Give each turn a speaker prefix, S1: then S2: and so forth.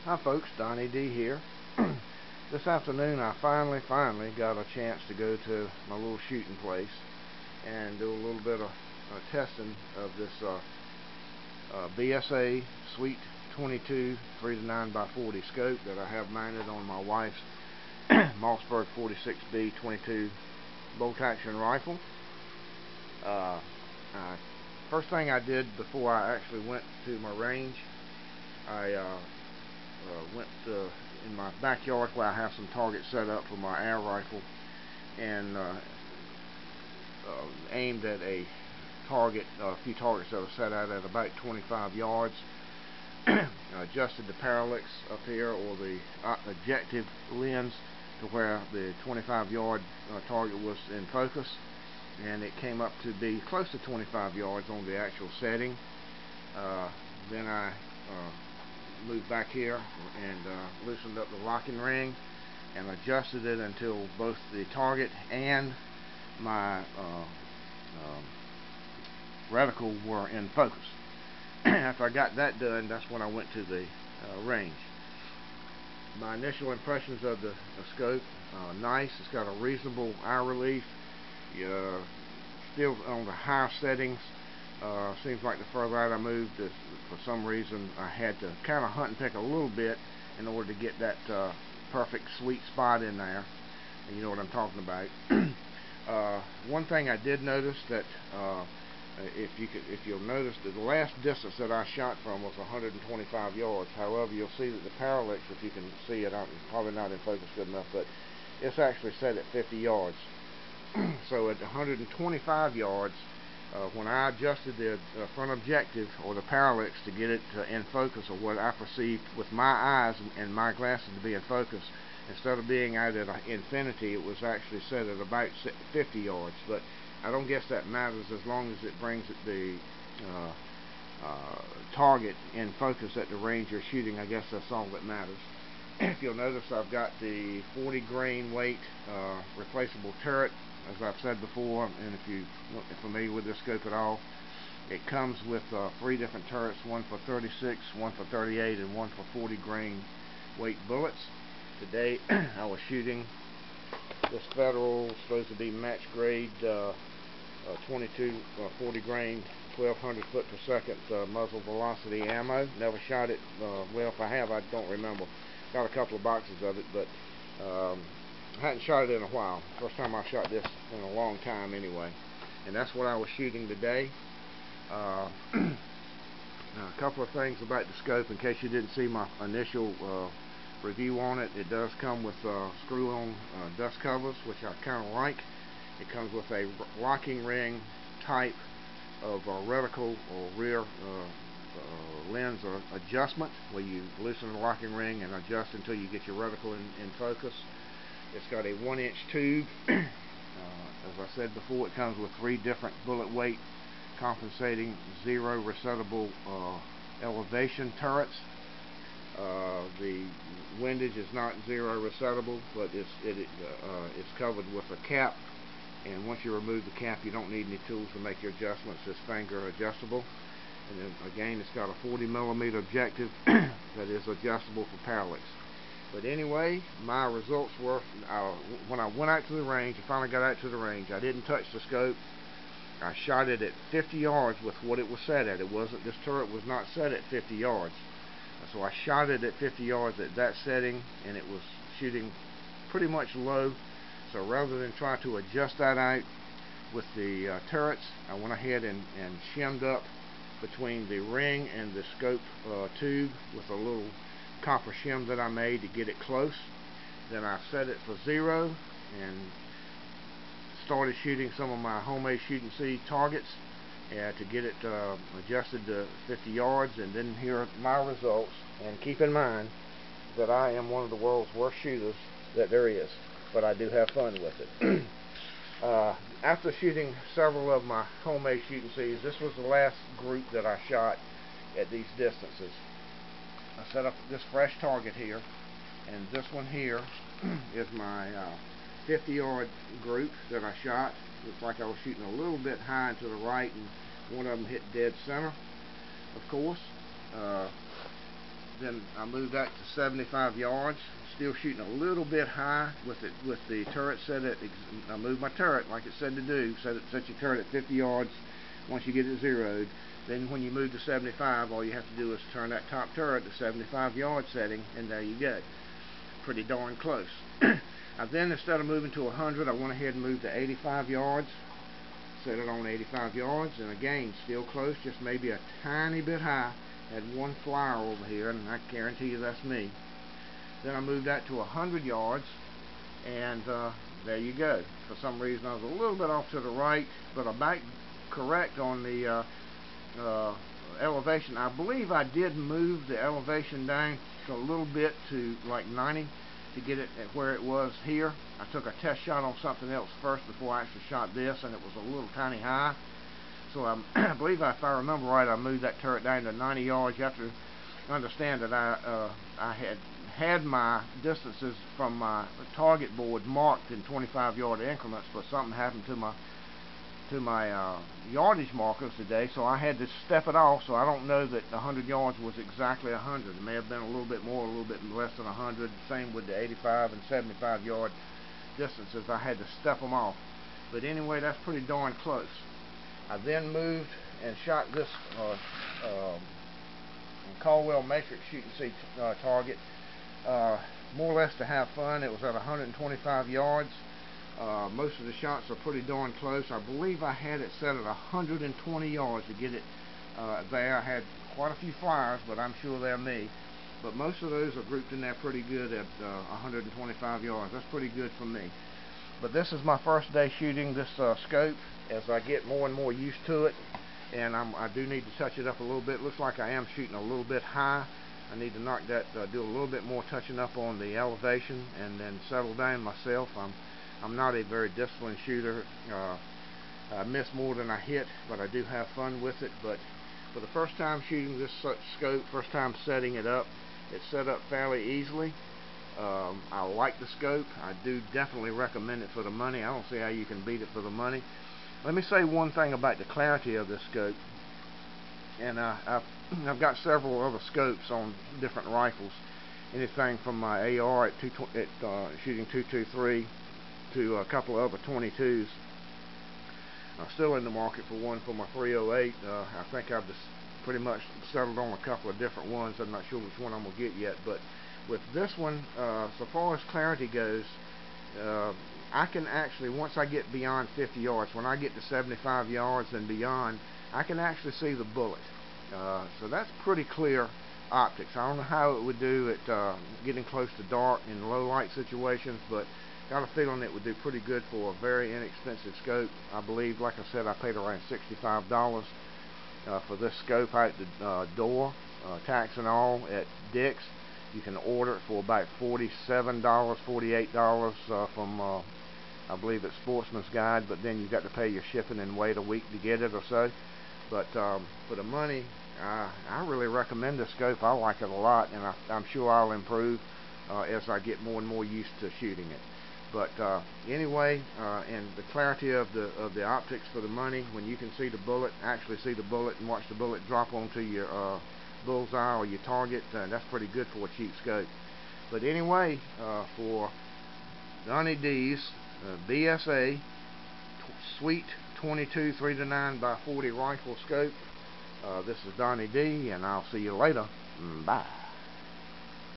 S1: Hi folks, Donnie D here. This afternoon I finally got a chance to go to my little shooting place and do a little bit of testing of this BSA Sweet 22 3 to 9 by 40 scope that I have mounted on my wife's Mossberg 46B 22 bolt action rifle. First thing I did before I actually went to my range, I went in my backyard where I have some targets set up for my air rifle, and aimed at a few targets that are set out at about 25 yards. Adjusted the parallax up here, or the objective lens, to where the 25-yard target was in focus, and it came up to be close to 25 yards on the actual setting. Then I moved back here and loosened up the locking ring and adjusted it until both the target and my reticle were in focus. After I got that done, that's when I went to the range. My initial impressions of the scope, nice. It's got a reasonable eye relief. Still on the higher settings. Seems like the further out I moved, for some reason I had to kind of hunt and pick a little bit in order to get that perfect sweet spot in there. And you know what I'm talking about. One thing I did notice, that if you'll notice that the last distance that I shot from was 125 yards. However, you'll see that the parallax, if you can see it, I'm probably not in focus good enough, but it's actually set at 50 yards. So at 125 yards, when I adjusted the front objective, or the parallax, to get it in focus, or what I perceived with my eyes and my glasses to be in focus, instead of being out at infinity, it was actually set at about 50 yards. But I don't guess that matters, as long as it brings the target in focus at the range you're shooting. I guess that's all that matters. If you'll notice, I've got the 40 grain weight replaceable turret, as I've said before, and if you're familiar with this scope at all, it comes with 3 different turrets, one for 36, one for 38, and one for 40 grain weight bullets. Today I was shooting this Federal, supposed to be match grade 22 40 grain 1200 foot per second muzzle velocity ammo. Never shot it. Well, if I have, I don't remember. Got a couple of boxes of it, but I hadn't shot it in a while. First time I shot this in a long time anyway. And that's what I was shooting today. Now, a couple of things about the scope, in case you didn't see my initial review on it. It does come with screw-on dust covers, which I kind of like. It comes with a locking ring type of reticle or rear lens adjustment, where you loosen the locking ring and adjust until you get your reticle in focus. It's got a 1-inch tube. As I said before, it comes with 3 different bullet weight compensating zero resettable elevation turrets. The Windage is not zero resettable, but it's covered with a cap, and once you remove the cap, you don't need any tools to make your adjustments. It's finger adjustable. And then again, it's got a 40mm objective that is adjustable for parallax. But anyway, my results were, when I went out to the range, I finally got out to the range, I didn't touch the scope. I shot it at 50 yards with what it was set at. This turret was not set at 50 yards. So I shot it at 50 yards at that setting, and it was shooting pretty much low. So rather than try to adjust that out with the turrets, I went ahead and shimmed up between the ring and the scope tube with a little copper shim that I made to get it close. Then I set it for 0 and started shooting some of my homemade shooting seed targets to get it adjusted to 50 yards, and then here are my results. And keep in mind that I am one of the world's worst shooters that there is, but I do have fun with it. After shooting several of my homemade shooting seeds, this was the last group that I shot at these distances. I set up this fresh target here, and this one here is my 50-yard group that I shot. Looks like I was shooting a little bit high and to the right, and one of them hit dead center, of course. then I moved that to 75 yards. Still shooting a little bit high with the turret set at. I moved my turret like it said to do. Set your turret at 50 yards. Once you get it zeroed, then when you move to 75, all you have to do is turn that top turret to 75 yard setting, and there you go. Pretty darn close. Then instead of moving to 100, I went ahead and moved to 85 yards. Set it on 85 yards, and again, still close, just maybe a tiny bit high. Had one flyer over here, and I guarantee you that's me. Then I moved that to 100 yards, and there you go. For some reason, I was a little bit off to the right, but I backed correct on the elevation. I believe I did move the elevation down a little bit to like 90 to get it at where it was here. I took a test shot on something else first before I actually shot this, and it was a little tiny high. So I believe, if I remember right, I moved that turret down to 90 yards. You have to understand that I had my distances from my target board marked in 25-yard increments, but something happened to my yardage markers today, so I had to step it off. So I don't know that 100 yards was exactly 100. It may have been a little bit more, a little bit less than 100. Same with the 85 and 75 yard distances. I had to step them off. But anyway, that's pretty darn close. I then moved and shot this Caldwell Matrix shoot and see target, more or less to have fun. It was at 125 yards. Most of the shots are pretty darn close. I believe I had it set at 120 yards to get it there. I had quite a few flyers, but I'm sure they're me. But most of those are grouped in there pretty good at 125 yards. That's pretty good for me. But this is my first day shooting this scope. As I get more and more used to it, and I do need to touch it up a little bit. Looks like I am shooting a little bit high. I need to knock that, do a little bit more touching up on the elevation, and then settle down myself. I'm not a very disciplined shooter. I miss more than I hit, but I do have fun with it. But for the first time shooting this scope, first time setting it up, it's set up fairly easily. I like the scope. I do definitely recommend it for the money. I don't see how you can beat it for the money. Let me say one thing about the clarity of this scope. And I've got several other scopes on different rifles. Anything from my AR at shooting .223 to a couple of other 22s. I'm still in the market for one for my .308. I think I've just pretty much settled on a couple of different ones. I'm not sure which one I'm going to get yet. But with this one, so far as clarity goes, I can actually, once I get beyond 50 yards, when I get to 75 yards and beyond, I can actually see the bullet. So that's pretty clear optics. I don't know how it would do at getting close to dark in low light situations, but got a feeling it would do pretty good for a very inexpensive scope. I believe, like I said, I paid around $65 for this scope out the door, tax and all, at Dick's. You can order it for about $47, $48 from, I believe it's Sportsman's Guide, but then you've got to pay your shipping and wait a week to get it or so. But for the money, I really recommend this scope. I like it a lot, and I'm sure I'll improve as I get more and more used to shooting it. But anyway, and the clarity of the optics for the money, when you can see the bullet, actually see the bullet and watch the bullet drop onto your bullseye or your target, that's pretty good for a cheap scope. But anyway, for Donnie D's BSA Sweet 22 3-9 by 40 rifle scope, this is Donnie D, and I'll see you later. Bye.